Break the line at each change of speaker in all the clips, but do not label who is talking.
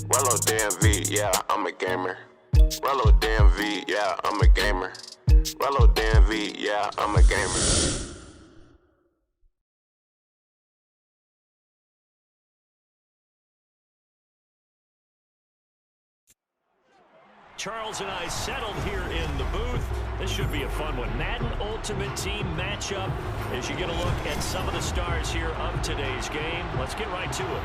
RelloDmv, yeah, I'm a gamer. RelloDmv, yeah, I'm a gamer. RelloDmv, yeah, I'm a gamer.
Charles and I settled here in the booth. This should be a fun one. Madden Ultimate Team matchup as you get a look at some of the stars here of today's game. Let's get right to it.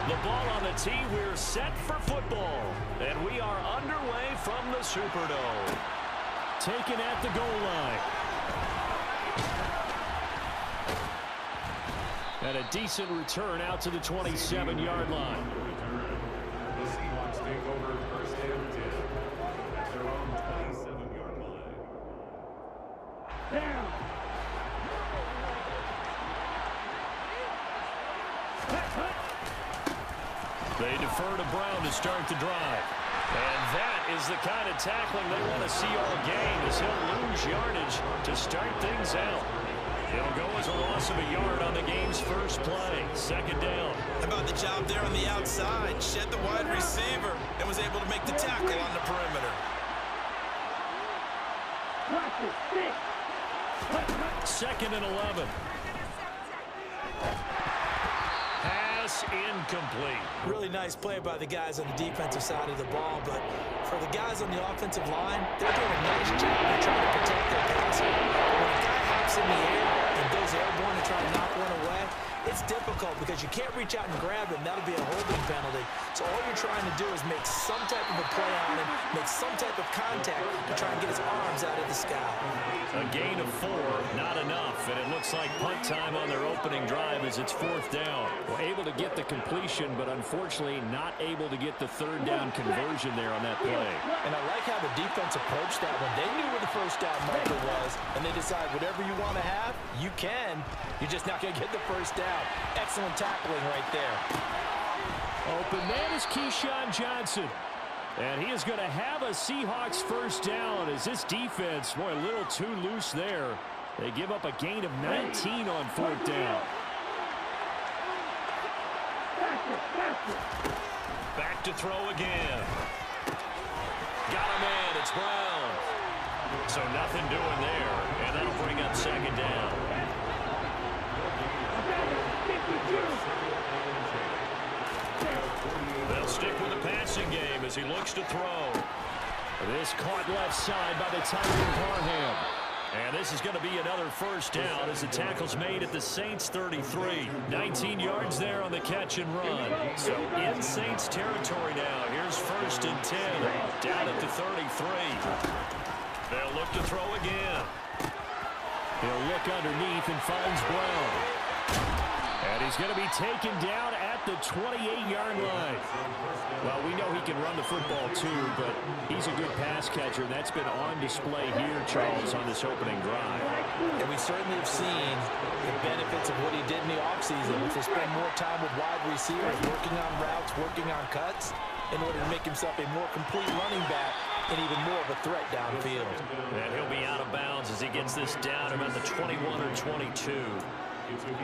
The ball on the tee, we're set for football. And we are underway from the Superdome. Taken at the goal line. And a decent return out to the 27-yard line.
The Seahawks take over first and 10 at their own 27-yard line.
Down.
They defer to Brown to start the drive. And that is the kind of tackling they want to see all game, as he'll lose yardage to start things out. It'll go as a loss of a yard on the game's first play. Second down.
How about the job there on the outside? Shed the wide receiver and was able to make the tackle on the perimeter.
Second and 11. Pass incomplete.
Really nice play by the guys on the defensive side of the ball, but for the guys on the offensive line, they're doing a nice job of trying to protect their passer. But when a guy hops in the air and goes airborne to try to knock one away, it's difficult because you can't reach out and grab him. That'll be a holding penalty. So all you're trying to do is make some type of a play on him, make some type of contact to try and get his arms out of the sky.
A gain of 4, not enough, and it looks like punt time on their opening drive as it's fourth down. Well, able to get the completion, but unfortunately not able to get the third down conversion there on that play.
And I like how the defense approached that one. They knew where the first down marker was, and they decided whatever you want to have, you can. You're just not going to get the first down. Excellent tackling right there.
Open man is Keyshawn Johnson. And he is going to have a Seahawks first down as this defense, boy, a little too loose there. They give up a gain of 19 on fourth down. Back to throw again. Got him in. It's Brown. So nothing doing there. And that'll bring up second down. They'll stick with the passing game as he looks to throw. This caught left side by the tight end Parham. And this is going to be another first down as the tackle's made at the Saints 33. 19 yards there on the catch and run. So in Saints territory now. Here's first and 10 down at the 33. They'll look to throw again. He'll look underneath and finds Brown. And he's going to be taken down at the 28-yard line. Well, we know he can run the football too, but he's a good pass catcher. That's been on display here, Charles, on this opening drive.
And we certainly have seen the benefits of what he did in the offseason, which was spend more time with wide receivers, working on routes, working on cuts, in order to make himself a more complete running back and even more of a threat downfield.
And he'll be out of bounds as he gets this down about the 21 or 22.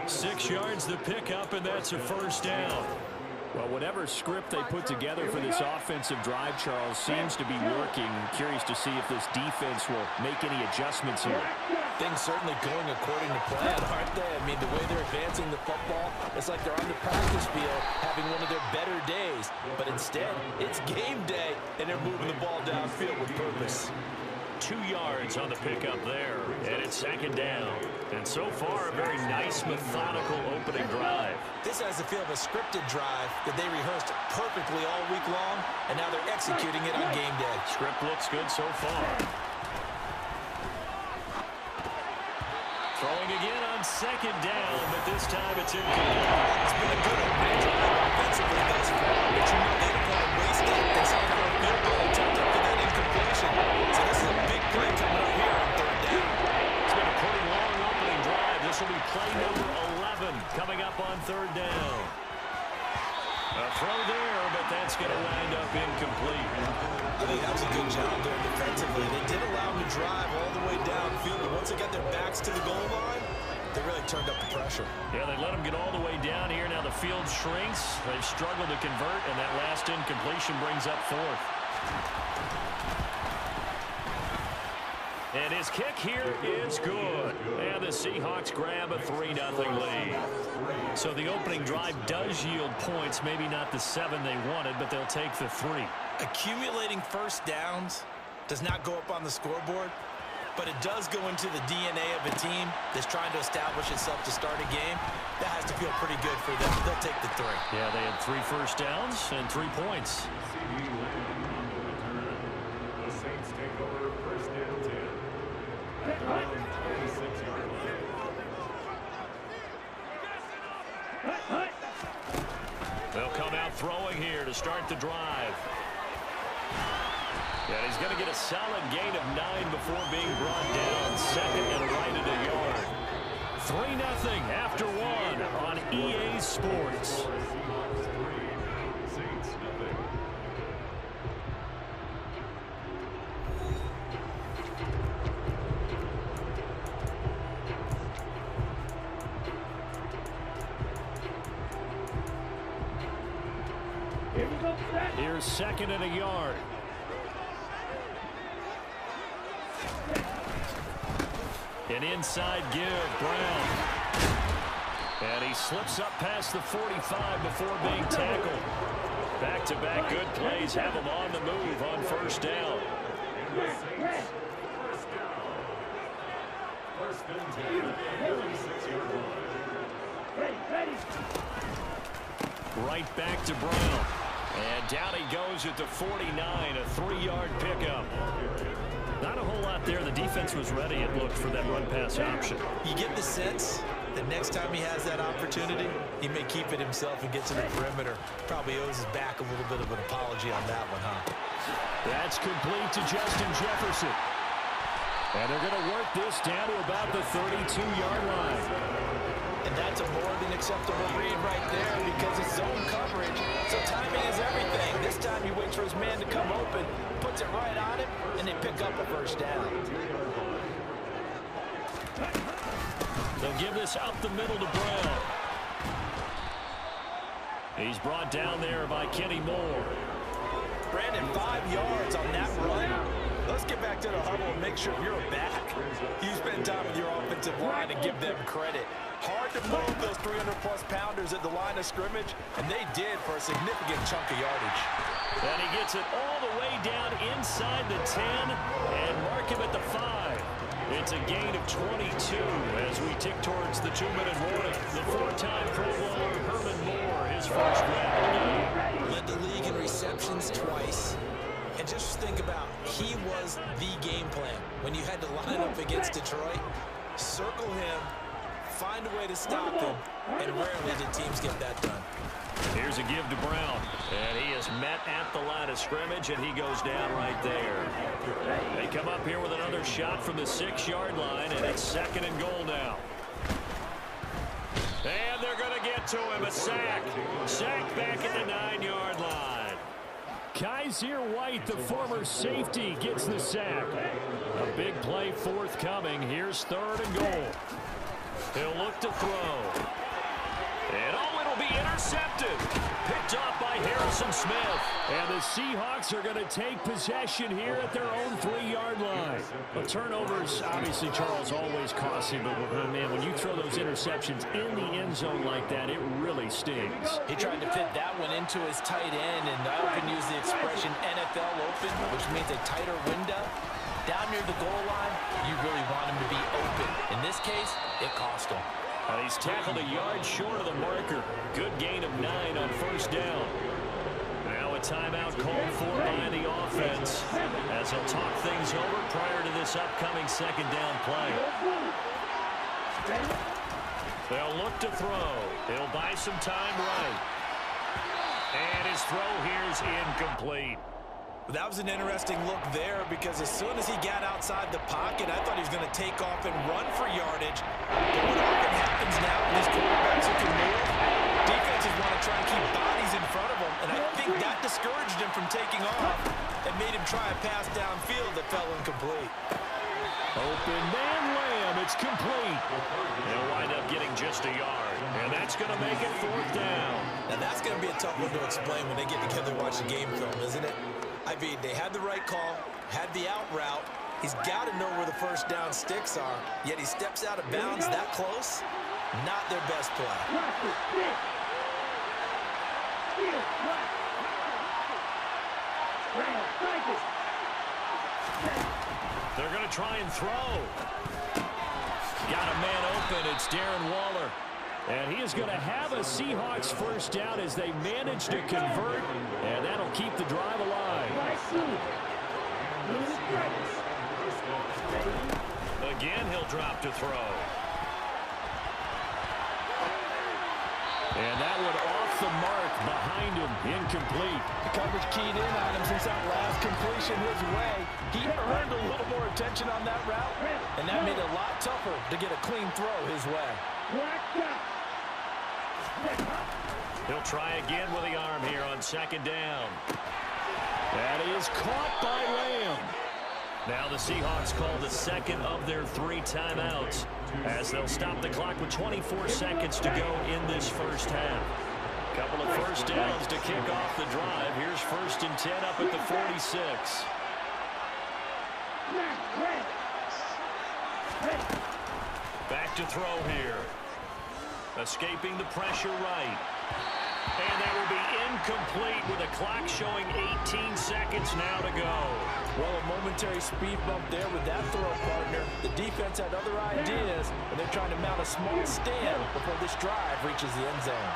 6 yards the pickup, and that's a first down. Well, whatever script they put together for this offensive drive, Charles, seems to be working. Curious to see if this defense will make any adjustments here.
Things certainly going according to plan, aren't they? I mean, the way they're advancing the football, it's like they're on the practice field having one of their better days. But instead, it's game day, and they're moving the ball downfield with purpose.
2 yards on the pickup there, and it's second down. And so far, a very nice, methodical opening drive.
This has the feel of a scripted drive that they rehearsed perfectly all week long, and now they're executing it on game day.
Script looks good so far. Throwing again on second down, but this time it's incomplete.
It's been a good opening drive offensively thus far, but you know they don't want to waste it and settle for a field goal attempt for that incompletion. So this is a big play coming up here on third down.
It's been a pretty long opening drive. This will be play number 11 coming up on third down. A throw there that's going to wind up incomplete.
I think that was a good job there defensively. They did allow them to drive all the way downfield, but once they got their backs to the goal line, they really turned up the pressure.
Yeah, they let them get all the way down here. Now the field shrinks. They've struggled to convert, and that last incompletion brings up fourth. And his kick here is good. And the Seahawks grab a 3-0 lead. So the opening drive does yield points. Maybe not the 7 they wanted, but they'll take the 3.
Accumulating first downs does not go up on the scoreboard, but it does go into the DNA of a team that's trying to establish itself to start a game. That has to feel pretty good for them. They'll take the 3.
Yeah, they had 3 first downs and 3 points.
The Saints take over first and 10. At their own 26-yard line.
They'll come out throwing here to start the drive. And he's going to get a solid gain of 9 before being brought down. Second and right at a yard. 3-0 after 1 on EA Sports.
Saints nothing.
Here's second and a yard. An inside give, Brown. And he slips up past the 45 before being tackled. Back-to-back good plays have him on the move on first down.
First and 10. 36-yard line.
Right back to Brown. And down he goes at the 49, a 3-yard pickup. Not a whole lot there. The defense was ready, it looked, for that run-pass option.
You get the sense that next time he has that opportunity, he may keep it himself and get to the perimeter. Probably owes his back a little bit of an apology on that one, huh?
That's complete to Justin Jefferson. And they're going to work this down to about the 32-yard line.
And that's a more than acceptable read right there because it's zone coverage. So timing is everything. This time he waits for his man to come open, puts it right on him, and they pick up a first down.
They'll give this up the middle to Brown. He's brought down there by Kenny Moore.
Brandon, 5 yards on that run. Let's get back to the huddle and make sure you're back. You spend time with your offensive line and give them credit. Hard to move those 300-plus pounders at the line of scrimmage, and they did for a significant chunk of yardage.
And he gets it all the way down inside the 10 and mark him at the 5. It's a gain of 22 as we tick towards the 2-minute warning. The 4-time Pro Bowler Herman Moore, his first grab of the game.
Led the league in receptions twice. And just think about, he was the game plan. When you had to line up against Detroit, circle him, find a way to stop him, and rarely did teams get that done.
Here's a give to Brown, and he is met at the line of scrimmage, and he goes down right there. They come up here with another shot from the 6-yard line, and it's second and goal now. And they're going to get to him, a sack. Sack back at the 9-yard line. Kaiser White, the former safety, gets the sack. A big play forthcoming. Here's third and goal. He'll look to throw. And it'll be intercepted. Picked off by Harrison Smith. And the Seahawks are going to take possession here at their own 3-yard line. Well, turnovers, obviously, Charles, always costly. But, man, when you throw those interceptions in the end zone like that, it really stings.
He tried to fit that one into his tight end, and I often use the expression NFL open, which means a tighter window. Down near the goal line, you really want him to be open. In this case, it cost him.
He's tackled a yard short of the marker. Good gain of 9 on first down. Now a timeout called for by the offense as he'll talk things over prior to this upcoming second down play. They'll look to throw. He'll buy some time right. And his throw here is incomplete.
That was an interesting look there because as soon as he got outside the pocket, I thought he was going to take off and run for yardage. But what often happens now with these quarterbacks who can move, defenses want to try and keep bodies in front of them, and I think that taking off and made him try a pass downfield that fell incomplete.
Open man Lamb, it's complete. They'll wind up getting just a yard, and that's going to make it 4th down.
Now that's going to be a tough one to explain when they get together and watch the game film, isn't it? I mean, they had the right call, had the out route. He's got to know where the first down sticks are, yet he steps out of bounds that close. Not their best play.
They're going to try and throw. Got a man open. It's Darren Waller. And he is going to have a Seahawks first down as they manage to convert. And that'll keep the drive alive. Again, he'll drop to throw. And that one off the mark behind him, incomplete.
The coverage keyed in on him since that last completion his way. He earned a little more attention on that route, and that made it a lot tougher to get a clean throw his way.
He'll try again with the arm here on 2nd down. That is caught by Lamb. Now the Seahawks call the 2nd of their 3 timeouts as they'll stop the clock with 24 seconds to go in this first half. Couple of first downs to kick off the drive. Here's 1st and 10 up at the 46. Back to throw here. Escaping the pressure right. And that will be incomplete with a clock showing 18 seconds now to go.
Well, a momentary speed bump there with that throw, partner. The defense had other ideas, and they're trying to mount a small stand before this drive reaches the end zone.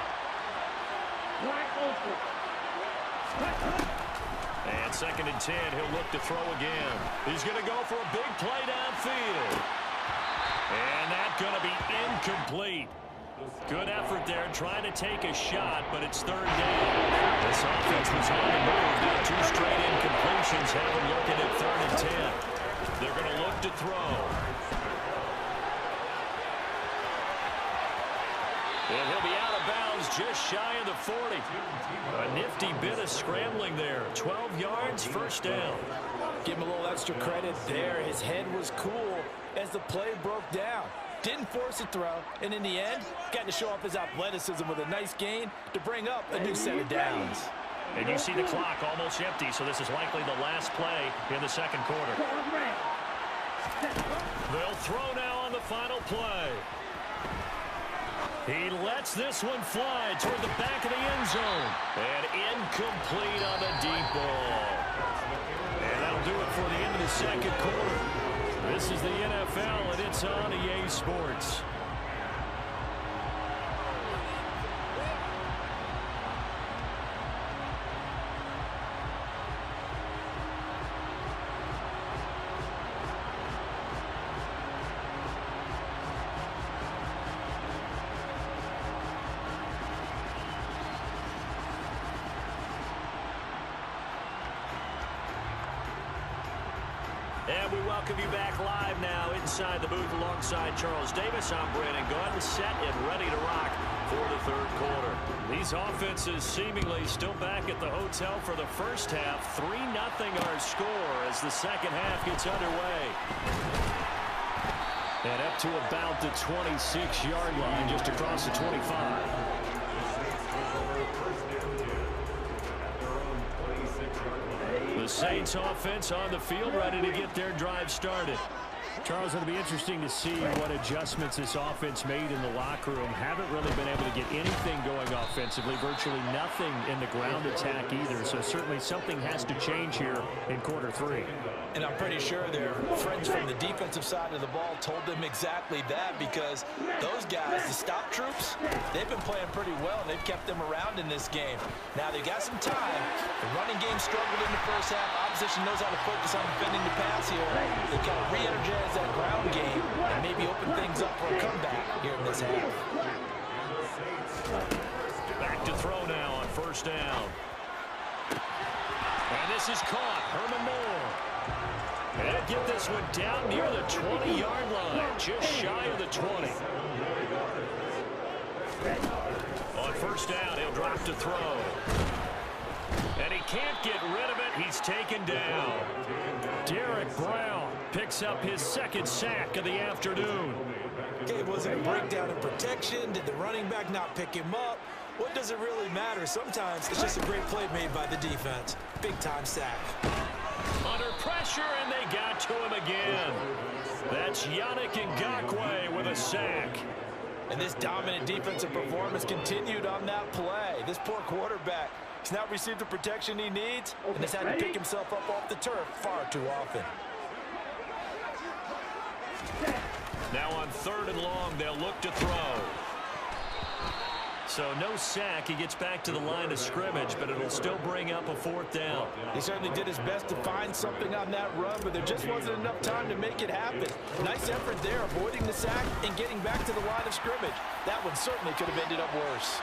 And 2nd and 10, he'll look to throw again. He's going to go for a big play downfield. And that's going to be incomplete. Good effort there, trying to take a shot, but it's 3rd down. This offense was on the move. Got 2 straight incompletions, have them looking at 3rd and 10. They're going to look to throw. And he'll be out of bounds just shy of the 40. A nifty bit of scrambling there. 12 yards, 1st down.
Give him a little extra credit there. His head was cool as the play broke down. Didn't force a throw, and in the end, got to show off his athleticism with a nice gain to bring up a new set of downs.
And you see the clock almost empty, so this is likely the last play in the 2nd quarter. They'll throw now on the final play. He lets this one fly toward the back of the end zone. And incomplete on the deep ball. And that'll do it for the end of the 2nd quarter. This is the NFL, and it's on EA Sports. And we welcome you back live now inside the booth alongside Charles Davis. I'm Brandon Gunn, set and ready to rock for the 3rd quarter. These offenses seemingly still back at the hotel for the first half. 3-0 our score as the 2nd half gets underway. And up to about the 26-yard line, just across the 25. The Saints offense on the field, ready to get their drive started. Charles, it'll be interesting to see what adjustments this offense made in the locker room. Haven't really been able to get anything going offensively, virtually nothing in the ground attack either. So certainly something has to change here in quarter 3.
And I'm pretty sure their friends from the defensive side of the ball told them exactly that, because those guys, the stop troops, they've been playing pretty well, and they've kept them around in this game. Now, they've got some time. The running game struggled in the first half. Opposition knows how to focus on defending the pass here. They've got to re-energize that ground game and maybe open things up for a comeback here in this half.
Back to throw now on 1st down. And this is caught. Herman Moore. And he'll get this one down near the 20-yard line, just shy of the 20. On 1st down, he'll drop to throw. And he can't get rid of it. He's taken down. Derek Brown picks up his second sack of the afternoon.
Okay, was it a breakdown in protection? Did the running back not pick him up? What does it really matter? Sometimes it's just a great play made by the defense. Big-time sack.
Under pressure, and they got to him again. That's Yannick Ngakoue with a sack.
And this dominant defensive performance continued on that play. This poor quarterback has not received the protection he needs and has had to pick himself up off the turf far too often.
Now on 3rd and long, they'll look to throw. So no sack. He gets back to the line of scrimmage, but it'll still bring up a 4th down.
He certainly did his best to find something on that run, but there just wasn't enough time to make it happen. Nice effort there, avoiding the sack and getting back to the line of scrimmage. That one certainly could have ended up worse.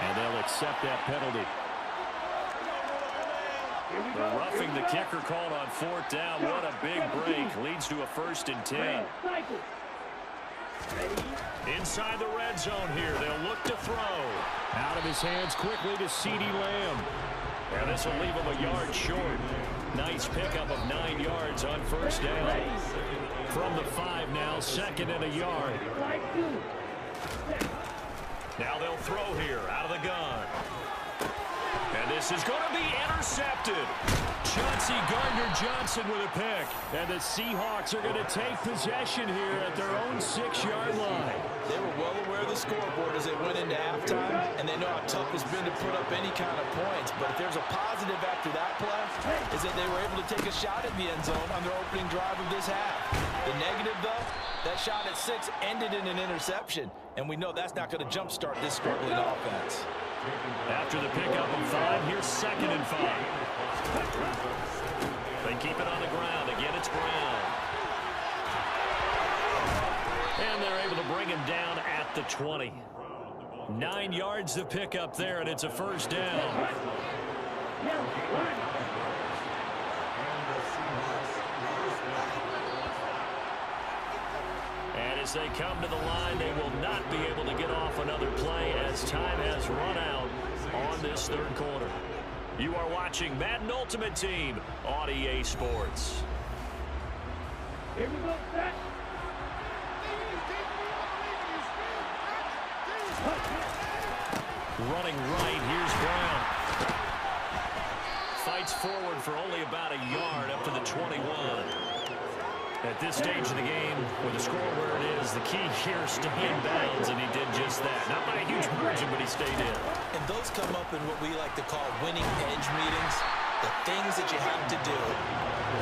And they'll accept that penalty. The roughing the kicker called on 4th down. What a big break. Leads to a 1st and 10. Inside the red zone here. They'll look to throw. Out of his hands quickly to CeeDee Lamb. And this will leave him a yard short. Nice pickup of 9 yards on 1st down. From the 5 now, 2nd and a yard. Now they'll throw here out of the gun. And this is going to be intercepted. Chauncey Gardner-Johnson with a pick. And the Seahawks are going to take possession here at their own 6-yard line.
They were well aware of the scoreboard as they went into halftime, and they know how tough it's been to put up any kind of points. But if there's a positive after that play, is that they were able to take a shot at the end zone on their opening drive of this half. The negative, though, that shot at 6 ended in an interception, and we know that's not going to jumpstart this struggling offense.
After the pickup of 5, here's 2nd and 5. They keep it on the ground. Again, it's Brown. And they're able to bring him down at the 20. 9 yards to pick up there, and it's a 1st down. And as they come to the line, they will not be able to get off another play as time has run out on this 3rd quarter. You are watching Madden Ultimate Team on EA Sports.
Here we go, set.
Running right, here's Brown. Fights forward for only about a yard up to the 21. At this stage of the game, with the score where it is, the key here is stay in bounds, and he did just that. Not by a huge margin, but he stayed in.
And those come up in what we like to call winning edge meetings. The things that you have to do,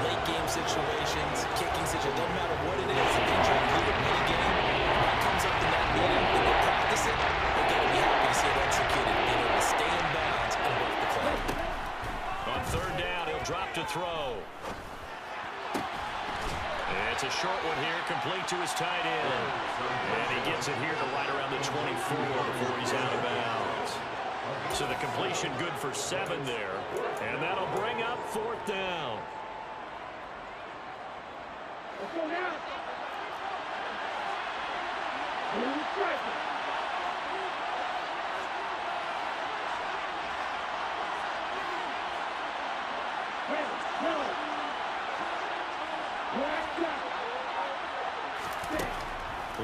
late game situations, kicking situations, doesn't matter what it is, the things you have to do to win a game, when it comes up in that meeting and they practice it, they're going to be happy to see it executed, being able to stay in bounds and work the play.
On 3rd down, he'll drop to throw. It's a short one here, complete to his tight end. And he gets it here to right around the 24 before he's out of bounds. So the completion good for 7 there. And that'll bring up 4th down.
Let's go now. Move striker. Ready, no.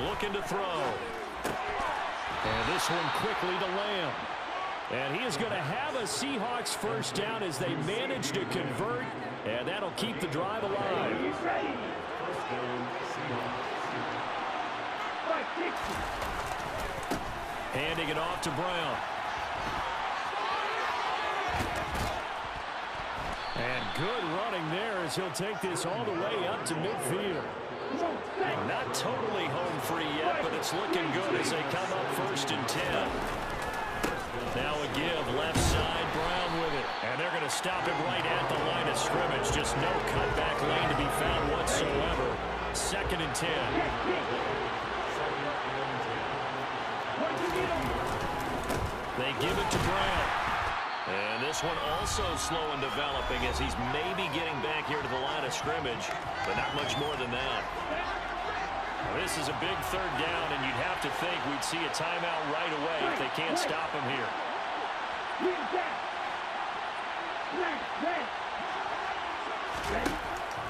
Looking to throw. And this one quickly to Lamb. And he is going to have a Seahawks 1st down as they manage to convert. And that'll keep the drive alive.
He's ready.
Handing it off to Brown. And good running there as he'll take this all the way up to midfield. Not totally home free yet, but it's looking good as they come up 1st and 10. Now a give, left side, Brown with it. And they're going to stop him right at the line of scrimmage. Just no cutback lane to be found whatsoever. 2nd and 10. They give it to Brown. And this one also slow in developing as he's maybe getting back here to the line of scrimmage, but not much more than that. This is a big 3rd down, and you'd have to think we'd see a timeout right away if they can't stop him here.
Swing back. Flash, red. Ready?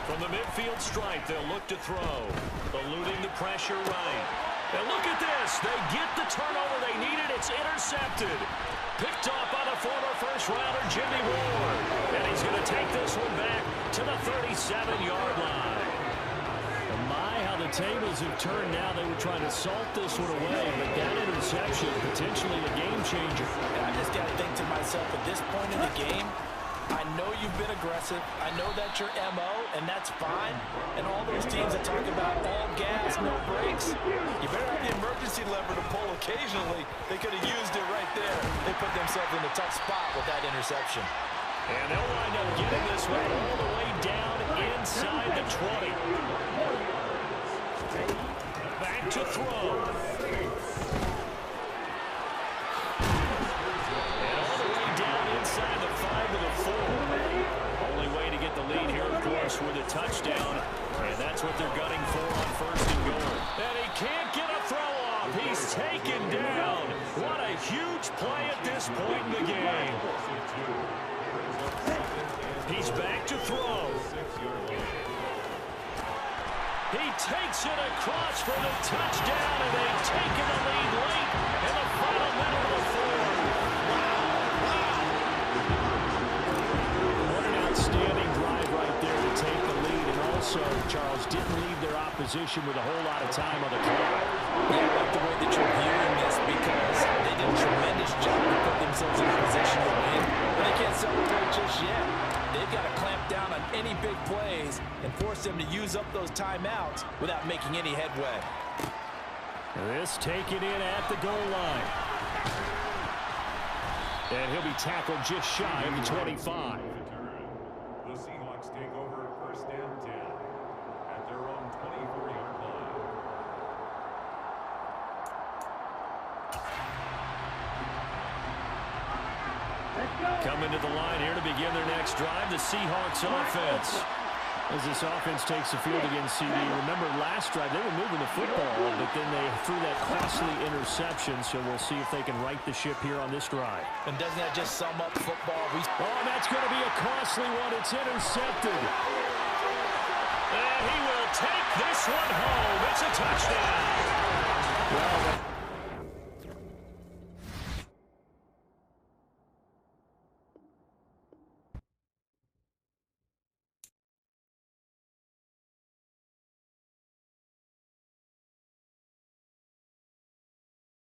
From the midfield stripe, they'll look to throw. Eluding the pressure right. And look at this. They get the turnover they needed. It's intercepted. Picked off by the former first-rounder, Jimmy Ward. And he's going to take this one back to the 37-yard line. And my, how the tables have turned now. They were trying to salt this one away, but that interception, potentially a game changer.
And I just got to think to myself, at this point in the game, I know you've been aggressive. I know that's your MO, and that's fine. And all those teams that talk about all gas, no brakes, you better have the emergency lever to pull occasionally. They could have used it right there. They put themselves in a tough spot with that interception.
And they'll wind up getting this one all the way down inside the 20. Back to throw. Inside the 5 to the 4. Only way to get the lead here, of course, with a touchdown. And that's what they're gunning for on first and goal. And he can't get a throw off. He's taken down. What a huge play at this point in the game. He's back to throw. He takes it across for the touchdown, and they've taken the lead late in the final minute of the fourth. Outstanding drive right there to take the lead, and also, Charles, didn't leave their opposition with a whole lot of time on the clock.
Yeah, I like the way that you're viewing this because they did a tremendous job to put themselves in a position to win, but they can't celebrate just yet. They've got to clamp down on any big plays and force them to use up those timeouts without making any headway.
This taken in at the goal line. And he'll be tackled just shy of the 25.
The Seahawks take over first down 10 at their own 24-yard line.
Coming to the line here to begin their next drive, the Seahawks offense. As this offense takes the field against CD. Remember last drive, they were moving the football, but then they threw that costly interception, so we'll see if they can right the ship here on this drive.
And doesn't that just sum up football?
Oh, that's going to be a costly one. It's intercepted. And he will take this one home. It's a touchdown. Well,